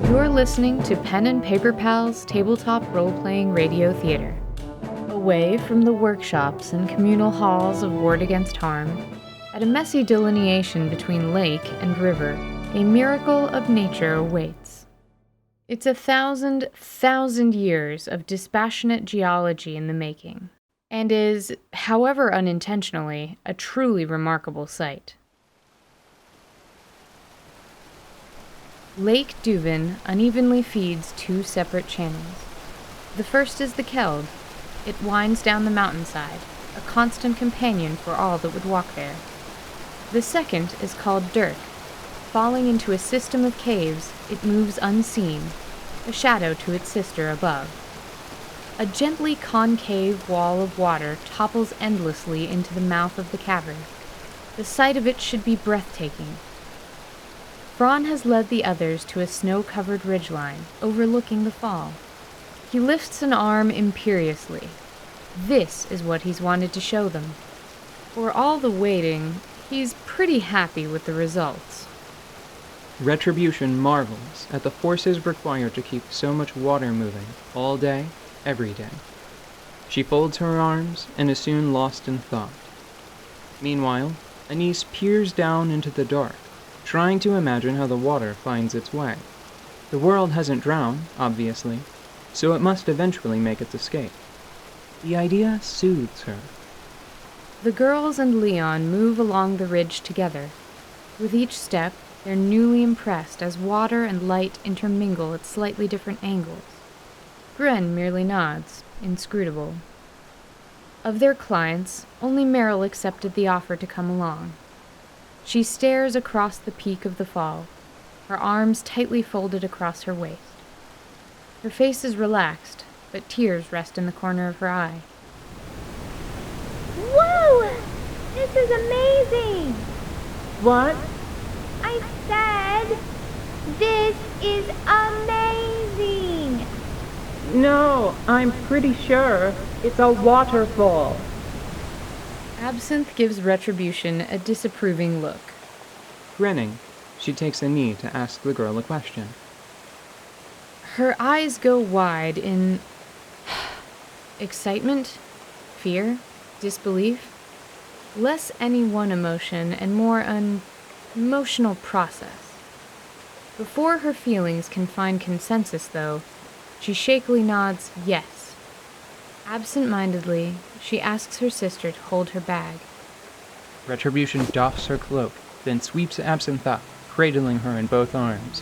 You're listening to P&P Pals Tabletop Role-playing Radio Theatre. Away from the workshops and communal halls of Ward Against Harm, at a messy delineation between lake and river, a miracle of nature awaits. It's 1,000 years of dispassionate geology in the making, and is, however unintentionally, a truly remarkable sight. Lake Duvin unevenly feeds two separate channels. The first is the Keld. It winds down the mountainside, a constant companion for all that would walk there. The second is called Dirk. Falling into a system of caves, it moves unseen, a shadow to its sister above. A gently concave wall of water topples endlessly into the mouth of the cavern. The sight of it should be breathtaking. Braun has led the others to a snow-covered ridgeline, overlooking the fall. He lifts an arm imperiously. This is what he's wanted to show them. For all the waiting, he's pretty happy with the results. Retribution marvels at the forces required to keep so much water moving, all day, every day. She folds her arms and is soon lost in thought. Meanwhile, Anise peers down into the dark, trying to imagine how the water finds its way. The world hasn't drowned, obviously, so it must eventually make its escape. The idea soothes her. The girls and Leon move along the ridge together. With each step, they're newly impressed as water and light intermingle at slightly different angles. Gren merely nods, inscrutable. Of their clients, only Meryl accepted the offer to come along. She stares across the peak of the fall, her arms tightly folded across her waist. Her face is relaxed, but tears rest in the corner of her eye. Whoa! This is amazing! What? I said, this is amazing! No, I'm pretty sure it's a waterfall. Absinthe gives Retribution a disapproving look. Grinning, she takes a knee to ask the girl a question. Her eyes go wide in excitement, fear, disbelief. Less any one emotion and more an emotional process. Before her feelings can find consensus, though, she shakily nods yes. Absent-mindedly, she asks her sister to hold her bag. Retribution doffs her cloak, then sweeps Absinthe up, cradling her in both arms.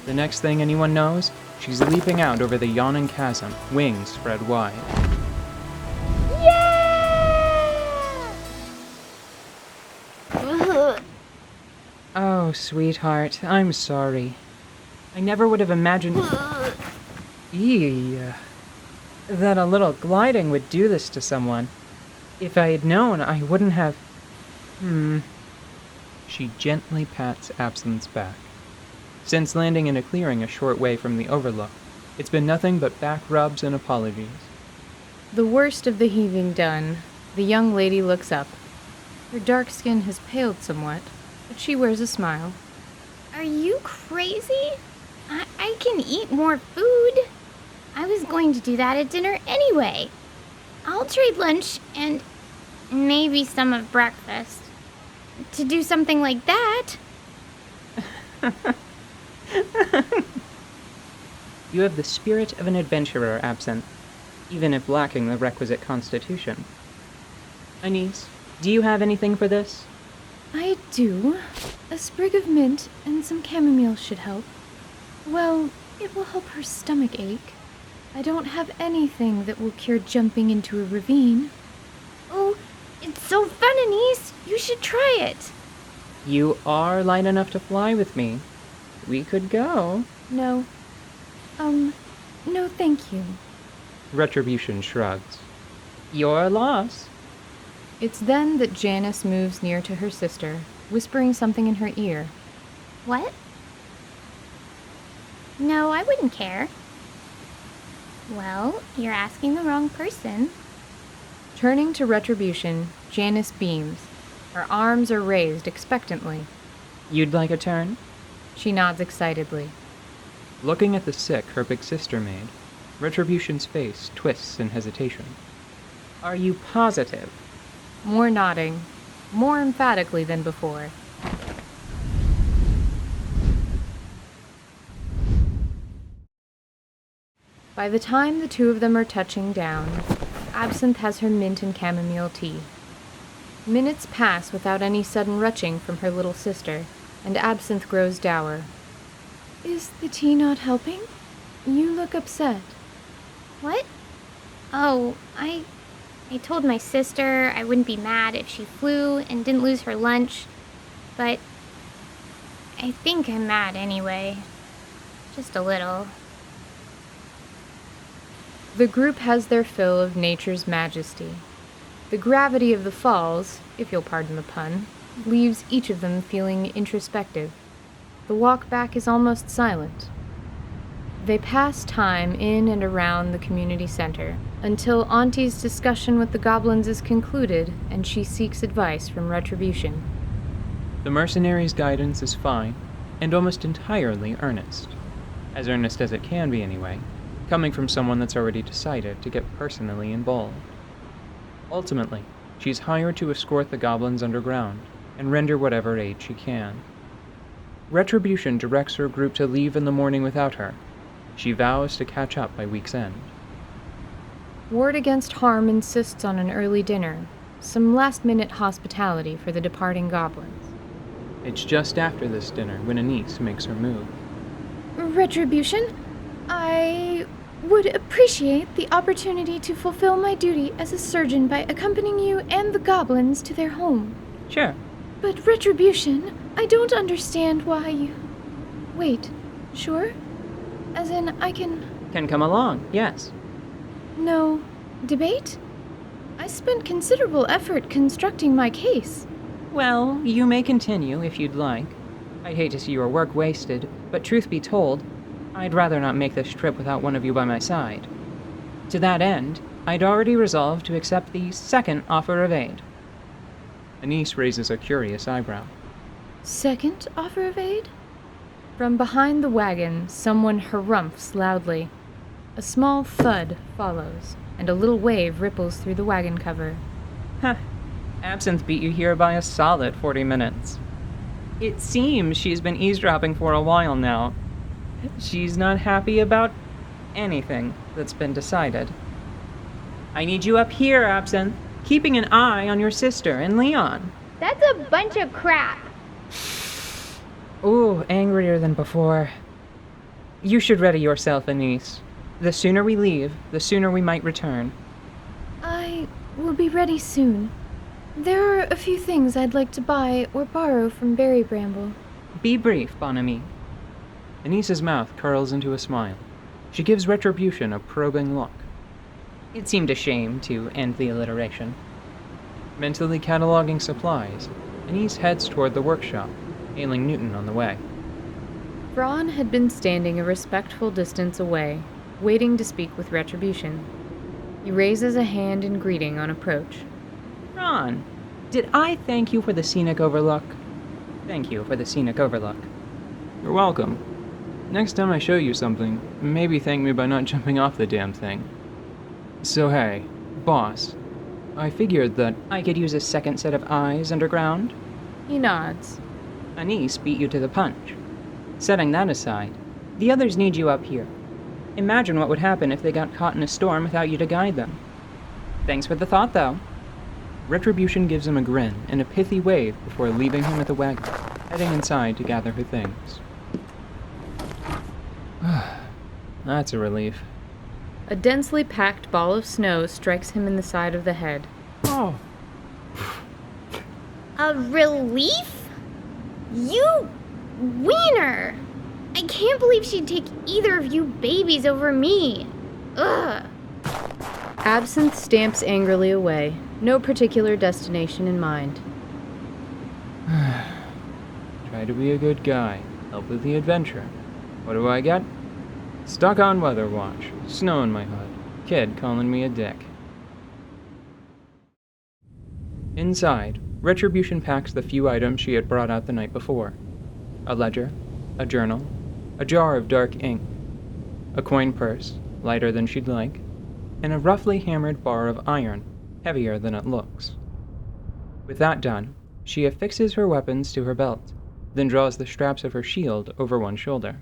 The next thing anyone knows, she's leaping out over the yawning chasm, wings spread wide. Yeah! Oh, sweetheart, I'm sorry. I never would have imagined... that a little gliding would do this to someone. If I had known, I wouldn't have... She gently pats Absinthe's back. Since landing in a clearing a short way from the overlook, it's been nothing but back rubs and apologies. The worst of the heaving done, the young lady looks up. Her dark skin has paled somewhat, but she wears a smile. Are you crazy? I can eat more food. I was going to do that at dinner anyway. I'll trade lunch and maybe some of breakfast to do something like that. You have the spirit of an adventurer, Absinthe, even if lacking the requisite constitution. Anise, do you have anything for this? I do. A sprig of mint and some chamomile should help. Well, it will help her stomach ache. I don't have anything that will cure jumping into a ravine. Oh, it's so fun, Anise. You should try it. You are light enough to fly with me. We could go. No, thank you. Retribution shrugs. Your loss. It's then that Janice moves near to her sister, whispering something in her ear. What? No, I wouldn't care. Well, you're asking the wrong person. Turning to Retribution, Janice beams. Her arms are raised expectantly. You'd like a turn? She nods excitedly. Looking at the sick her big sister made, Retribution's face twists in hesitation. Are you positive? More nodding, more emphatically than before. By the time the two of them are touching down, Absinthe has her mint and chamomile tea. Minutes pass without any sudden retching from her little sister, and Absinthe grows dour. Is the tea not helping? You look upset. What? Oh, I told my sister I wouldn't be mad if she flew and didn't lose her lunch, but I think I'm mad anyway. Just a little. The group has their fill of nature's majesty. The gravity of the falls, if you'll pardon the pun, leaves each of them feeling introspective. The walk back is almost silent. They pass time in and around the community center until Auntie's discussion with the goblins is concluded and she seeks advice from Retribution. The mercenary's guidance is fine and almost entirely earnest. As earnest as it can be anyway, coming from someone that's already decided to get personally involved. Ultimately, she's hired to escort the goblins underground and render whatever aid she can. Retribution directs her group to leave in the morning without her. She vows to catch up by week's end. Ward Against Harm insists on an early dinner, some last-minute hospitality for the departing goblins. It's just after this dinner when Anise makes her move. Retribution, I would appreciate the opportunity to fulfill my duty as a surgeon by accompanying you and the goblins to their home. Sure. But Retribution, I don't understand why you... Wait, sure? As in, I can come along, yes. No debate? I spent considerable effort constructing my case. Well, you may continue if you'd like. I'd hate to see your work wasted, but truth be told, I'd rather not make this trip without one of you by my side. To that end, I'd already resolved to accept the second offer of aid. Anise raises a curious eyebrow. Second offer of aid? From behind the wagon, someone harumphs loudly. A small thud follows, and a little wave ripples through the wagon cover. Huh. Absinthe beat you here by a solid 40 minutes. It seems she's been eavesdropping for a while now. She's not happy about anything that's been decided. I need you up here, Absinthe, keeping an eye on your sister and Leon. That's a bunch of crap. Ooh, angrier than before. You should ready yourself, Anise. The sooner we leave, the sooner we might return. I will be ready soon. There are a few things I'd like to buy or borrow from Berry Bramble. Be brief, Bon Ami. Anise's mouth curls into a smile. She gives Retribution a probing look. It seemed a shame to end the alliteration. Mentally cataloging supplies, Anise heads toward the workshop, hailing Newton on the way. Braun had been standing a respectful distance away, waiting to speak with Retribution. He raises a hand in greeting on approach. Ron, did I thank you for the scenic overlook? Thank you for the scenic overlook. You're welcome. Next time I show you something, maybe thank me by not jumping off the damn thing. So hey, boss, I figured that... I could use a second set of eyes underground? He nods. Anise beat you to the punch. Setting that aside, the others need you up here. Imagine what would happen if they got caught in a storm without you to guide them. Thanks for the thought, though. Retribution gives him a grin and a pithy wave before leaving him at the wagon, heading inside to gather her things. That's a relief. A densely packed ball of snow strikes him in the side of the head. Oh. A relief? You wiener! I can't believe she'd take either of you babies over me. Ugh. Absinthe stamps angrily away, no particular destination in mind. Try to be a good guy. Help with the adventure. What do I get? Stuck on weather watch. Snow in my hood. Kid calling me a dick. Inside, Retribution packs the few items she had brought out the night before. A ledger, a journal, a jar of dark ink, a coin purse, lighter than she'd like, and a roughly hammered bar of iron, heavier than it looks. With that done, she affixes her weapons to her belt, then draws the straps of her shield over one shoulder.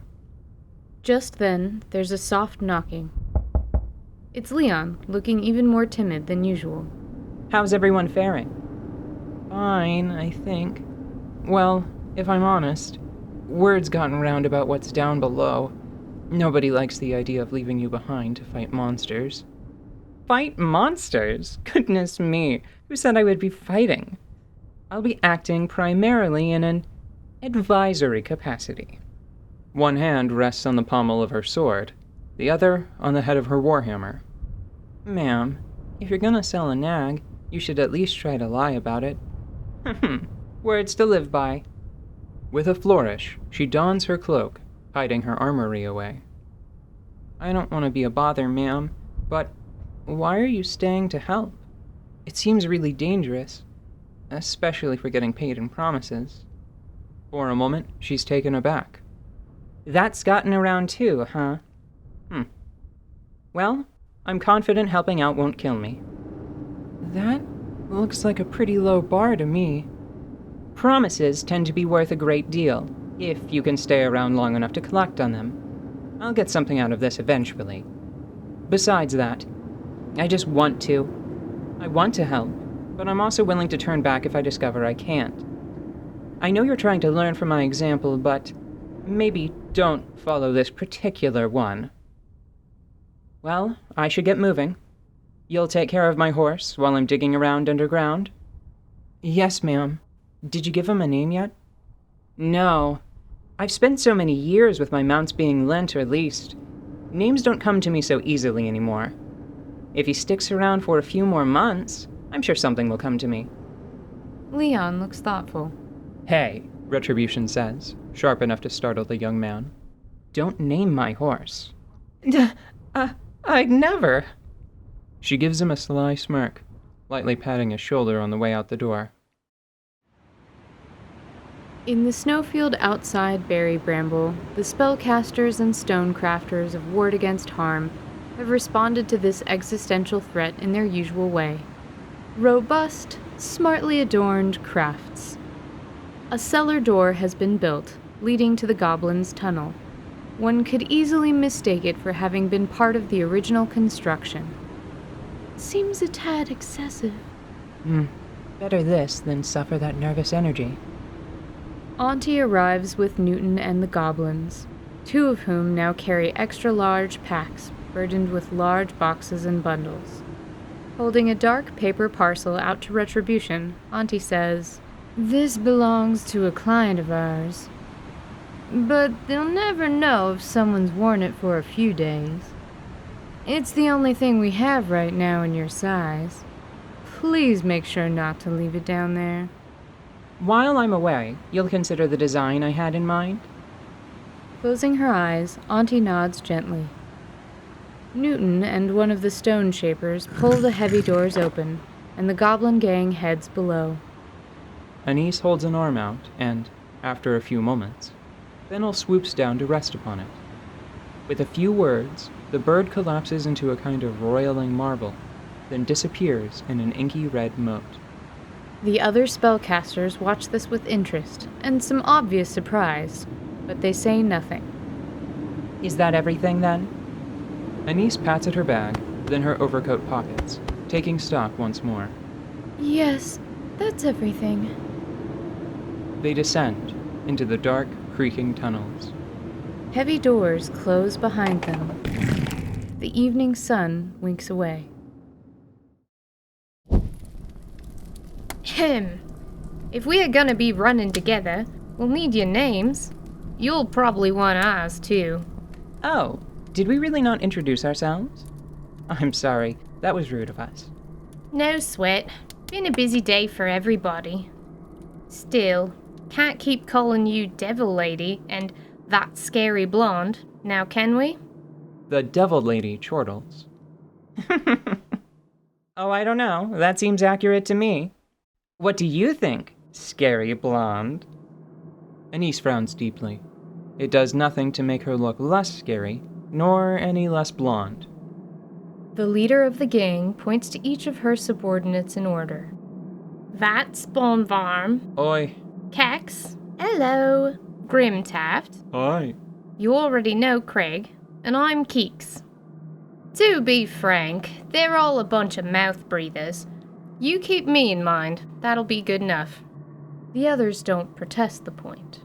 Just then, there's a soft knocking. It's Leon, looking even more timid than usual. How's everyone faring? Fine, I think. Well, if I'm honest, word's gotten around about what's down below. Nobody likes the idea of leaving you behind to fight monsters. Fight monsters? Goodness me, who said I would be fighting? I'll be acting primarily in an advisory capacity. One hand rests on the pommel of her sword, the other on the head of her warhammer. Ma'am, if you're gonna sell a nag, you should at least try to lie about it. Words to live by. With a flourish, she dons her cloak, hiding her armory away. I don't want to be a bother, ma'am, but why are you staying to help? It seems really dangerous, especially for getting paid in promises. For a moment, she's taken aback. That's gotten around too, huh? Well, I'm confident helping out won't kill me. That looks like a pretty low bar to me. Promises tend to be worth a great deal, if you can stay around long enough to collect on them. I'll get something out of this eventually. Besides that, I just want to. I want to help, but I'm also willing to turn back if I discover I can't. I know you're trying to learn from my example, but maybe don't follow this particular one. Well, I should get moving. You'll take care of my horse while I'm digging around underground? Yes, ma'am. Did you give him a name yet? No. I've spent so many years with my mounts being lent or leased. Names don't come to me so easily anymore. If he sticks around for a few more months, I'm sure something will come to me. Leon looks thoughtful. Hey, Retribution says, sharp enough to startle the young man. Don't name my horse. I'd never. She gives him a sly smirk, lightly patting his shoulder on the way out the door. In the snowfield outside Berry Bramble, the spellcasters and stonecrafters of Ward Against Harm have responded to this existential threat in their usual way. Robust, smartly adorned crafts. A cellar door has been built, leading to the goblin's tunnel. One could easily mistake it for having been part of the original construction. Seems a tad excessive. Better this than suffer that nervous energy. Auntie arrives with Newton and the goblins, two of whom now carry extra-large packs burdened with large boxes and bundles. Holding a dark paper parcel out to Retribution, Auntie says, "This belongs to a client of ours. But they'll never know if someone's worn it for a few days. It's the only thing we have right now in your size. Please make sure not to leave it down there." While I'm away, you'll consider the design I had in mind? Closing her eyes, Auntie nods gently. Newton and one of the stone shapers pull the heavy doors open, and the goblin gang heads below. Anise holds an arm out, and, after a few moments, Fennel swoops down to rest upon it. With a few words, the bird collapses into a kind of roiling marble, then disappears in an inky red moat. The other spellcasters watch this with interest and some obvious surprise, but they say nothing. Is that everything, then? Anise pats at her bag, then her overcoat pockets, taking stock once more. Yes, that's everything. They descend into the dark, creaking tunnels. Heavy doors close behind them. The evening sun winks away. If we are gonna be running together, we'll need your names. You'll probably want ours, too. Oh, did we really not introduce ourselves? I'm sorry, that was rude of us. No sweat. Been a busy day for everybody. Still, can't keep calling you Devil Lady and that scary blonde, now can we? The Devil Lady chortles. Oh, I don't know. That seems accurate to me. What do you think, scary blonde? Anise frowns deeply. It does nothing to make her look less scary, nor any less blonde. The leader of the gang points to each of her subordinates in order. That's Bonvarm. Oi. Kex. Hello. Grimtaft. Hi. You already know Craig, and I'm Keeks. To be frank, they're all a bunch of mouth breathers. You keep me in mind, that'll be good enough. The others don't protest the point.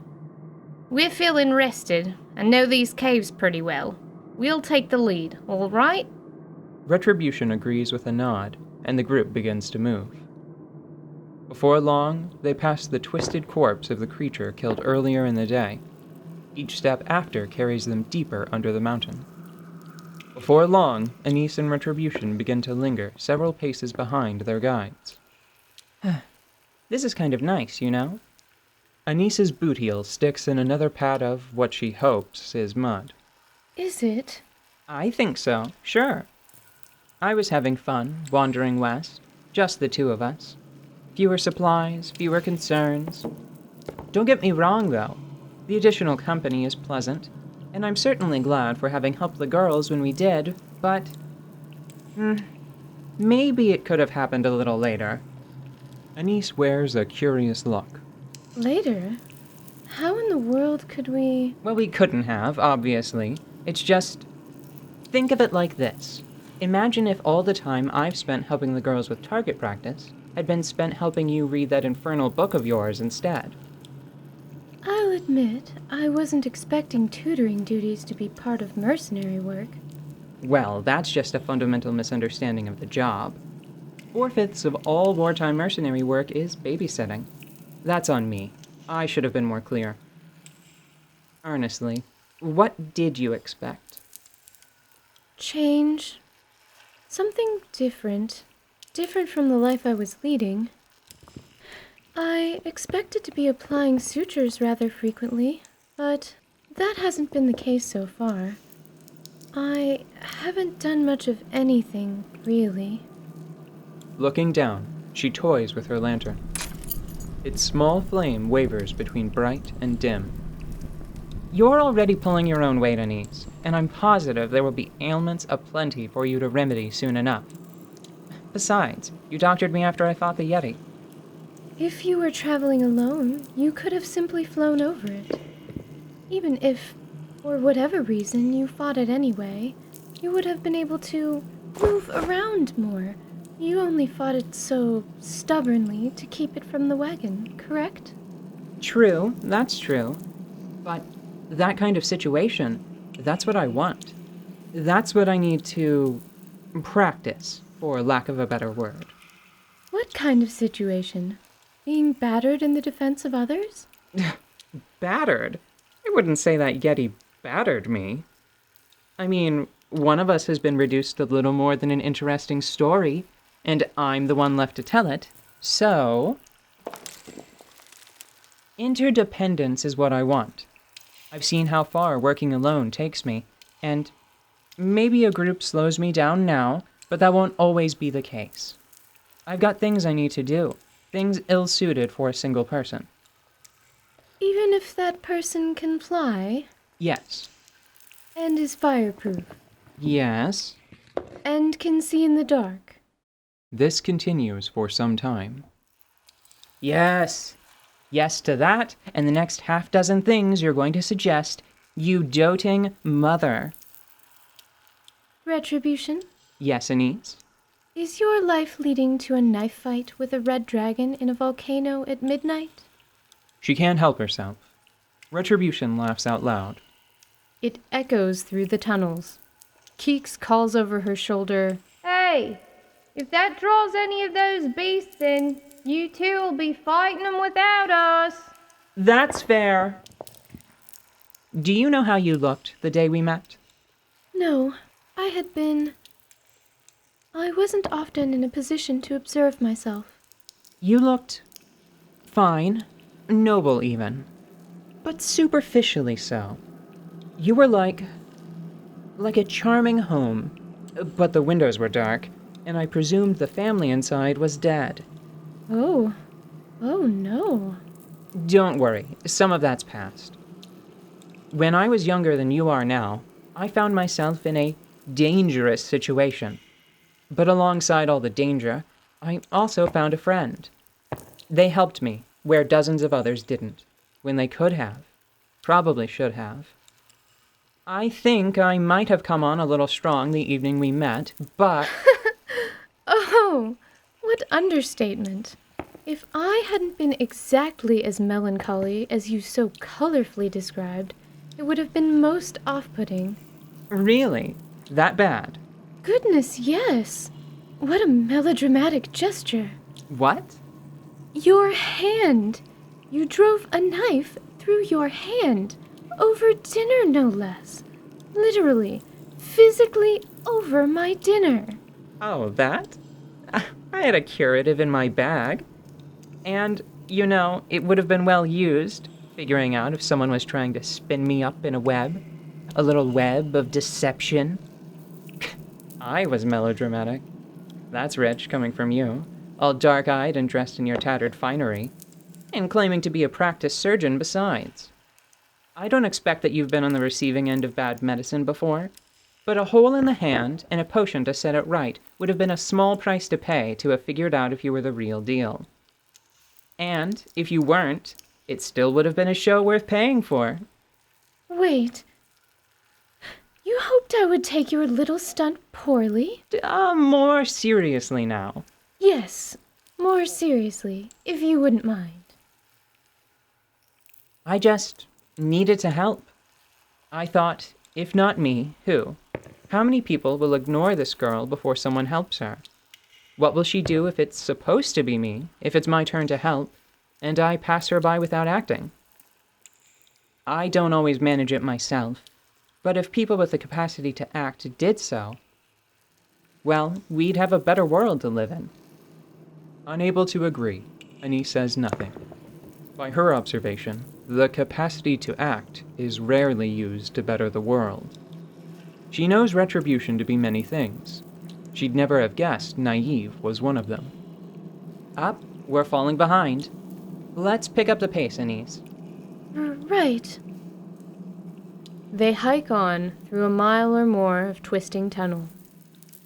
We're feeling rested, and know these caves pretty well. We'll take the lead, all right? Retribution agrees with a nod, and the group begins to move. Before long, they pass the twisted corpse of the creature killed earlier in the day. Each step after carries them deeper under the mountain. Before long, Anise and Retribution begin to linger several paces behind their guides. This is kind of nice, you know? Anise's boot heel sticks in another pad of what she hopes is mud. Is it? I think so, sure. I was having fun, wandering west, just the two of us. Fewer supplies, fewer concerns. Don't get me wrong, though. The additional company is pleasant, and I'm certainly glad for having helped the girls when we did, but... maybe it could have happened a little later. Anise wears a curious look. Later? How in the world could we... Well, we couldn't have, obviously. It's just... Think of it like this. Imagine if all the time I've spent helping the girls with target practice had been spent helping you read that infernal book of yours instead. I'll admit, I wasn't expecting tutoring duties to be part of mercenary work. Well, that's just a fundamental misunderstanding of the job. 4/5 of all wartime mercenary work is babysitting. That's on me. I should have been more clear. Earnestly, what did you expect? Change. Something different. Different from the life I was leading. I expected to be applying sutures rather frequently, but that hasn't been the case so far. I haven't done much of anything, really. Looking down, she toys with her lantern. Its small flame wavers between bright and dim. You're already pulling your own weight, Anise, and I'm positive there will be ailments aplenty for you to remedy soon enough. Besides, you doctored me after I fought the Yeti. If you were traveling alone, you could have simply flown over it. Even if, for whatever reason, you fought it anyway, you would have been able to move around more. You only fought it so stubbornly to keep it from the wagon, correct? True, that's true. But that kind of situation, that's what I want. That's what I need to practice, for lack of a better word. What kind of situation? Being battered in the defense of others? Battered? I wouldn't say that Yeti battered me. I mean, one of us has been reduced to little more than an interesting story, and I'm the one left to tell it, so... Interdependence is what I want. I've seen how far working alone takes me, and maybe a group slows me down now, but that won't always be the case. I've got things I need to do, things ill-suited for a single person. Even if that person can fly? Yes. And is fireproof? Yes. And can see in the dark? This continues for some time. Yes. Yes to that, and the next half-dozen things you're going to suggest, you doting mother. Retribution? Yes, Anise? Is your life leading to a knife fight with a red dragon in a volcano at midnight? She can't help herself. Retribution laughs out loud. It echoes through the tunnels. Keeks calls over her shoulder, "Hey, if that draws any of those beasts in, you two will be fighting them without us." That's fair. Do you know how you looked the day we met? No, I wasn't often in a position to observe myself. You looked fine, noble even, but superficially so. You were like a charming home, but the windows were dark, and I presumed the family inside was dead. Oh no. Don't worry, some of that's past. When I was younger than you are now, I found myself in a dangerous situation. But alongside all the danger, I also found a friend. They helped me where dozens of others didn't, when they could have, probably should have. I think I might have come on a little strong the evening we met, but... Oh, what understatement. If I hadn't been exactly as melancholy as you so colorfully described, it would have been most off-putting. Really? That bad? Goodness, yes. What a melodramatic gesture. What? Your hand. You drove a knife through your hand. Over dinner, no less. Literally, physically over my dinner. Oh, that? I had a curative in my bag. And, it would have been well used, figuring out if someone was trying to spin me up in a web. A little web of deception. I was melodramatic. That's rich, coming from you. All dark-eyed and dressed in your tattered finery. And claiming to be a practiced surgeon besides. I don't expect that you've been on the receiving end of bad medicine before, but a hole in the hand and a potion to set it right would have been a small price to pay to have figured out if you were the real deal. And if you weren't, it still would have been a show worth paying for. Wait. You hoped I would take your little stunt poorly? More seriously now. Yes, more seriously, if you wouldn't mind. I just needed to help. I thought, if not me, who? How many people will ignore this girl before someone helps her? What will she do if it's supposed to be me, if it's my turn to help, and I pass her by without acting? I don't always manage it myself, but if people with the capacity to act did so, well, we'd have a better world to live in. Unable to agree, Annie says nothing. By her observation, the capacity to act is rarely used to better the world. She knows retribution to be many things. She'd never have guessed naive was one of them. Up, we're falling behind. Let's pick up the pace, Anise. Right. They hike on through a mile or more of twisting tunnel.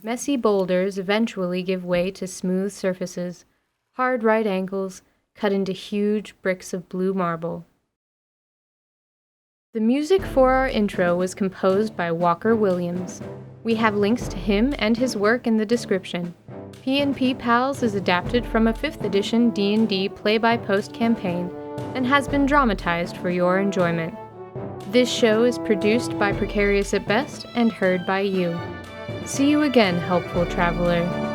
Messy boulders eventually give way to smooth surfaces, hard right angles cut into huge bricks of blue marble. The music for our intro was composed by Walker Williams. We have links to him and his work in the description. P&P Pals is adapted from a 5th edition D&D play-by-post campaign and has been dramatized for your enjoyment. This show is produced by Precarious at best and heard by you. See you again, helpful traveler.